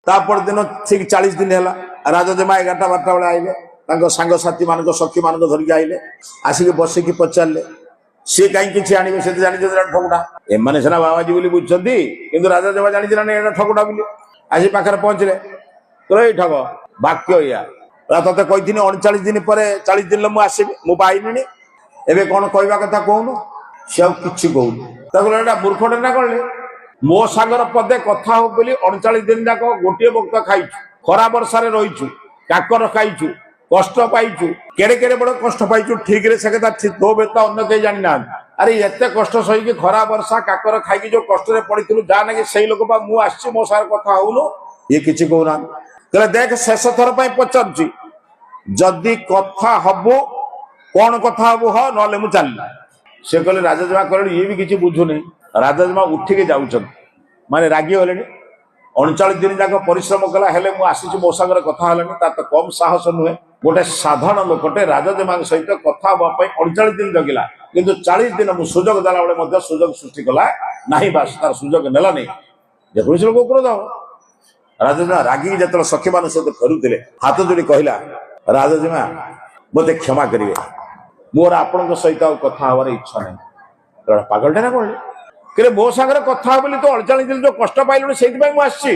तापर दिन ठीक 40 दिन है राजजेमा 11टा 12टा बेले आइले सांग साथी मान सखी मान धरिक आइले आसिक बसिकी पचारे सी कहीं किसी आने से जानी ठगुटा एम सीना बाबाजी बोली बुझे कि राजजेमा जानी ठगुटा बोली आसी पाखे पहुंचले तो ठग वाक्य या ते कही 39 दिन पर 40 दिन मुझे आसबि मुझे एवं कौन कहवा कथा कहूनु सी कि कहूना मूर्खटे ना कहले मो सागर पदे कथा हो बोली 39 दिन जाक गोटे वक्त खाई खरा वर्षा रहीचु काकर खाइचु कष्ट पाइचु केड़े केड़े बड़ कष्ट पाइचु ठीक रे से कथा तो बेता अन्य कहीं जानी ना अरे एते कष्ट सही खरा वर्षा काकर खाई जो कष्ट पड़ू जा ना कि लोक मु आसी मो सागर कथा होनु ये किसी कहना कहले देख शेष थर पचारुची जदि कथा हबु कौन कथा हबु ह नले मु चल से कहले राजजेमा कहले ये भी किसी बुझुनी राजजेमा उठिके जाऊछन माने रागी गले 39 दिन जाक परिश्रम कला हेले मु आसी मो सागर कथा हलानी ता तो कम साहस नुहे गोटे साधारण लोकटे राजजेमा सहित कथा हवा 39 दिन जगिला किंतु 40 दिन मु सुजोग देला बेले मध्य सुजोग सृष्टि कला नाही बास तार सुजोग नेला नहीं जे लोक क्रोध राजजेमा रागी जतल सखी मान सहित फेरुतिले हाथ जोड़ी कहला राजजेमा मते क्षमा करिवे मोर आपन सहित कथा हवार इच्छा नहीं पागलटे ना कहले मो सागर कथा बोली तो 48 दिन जो कष्ट पाइलु से मुझे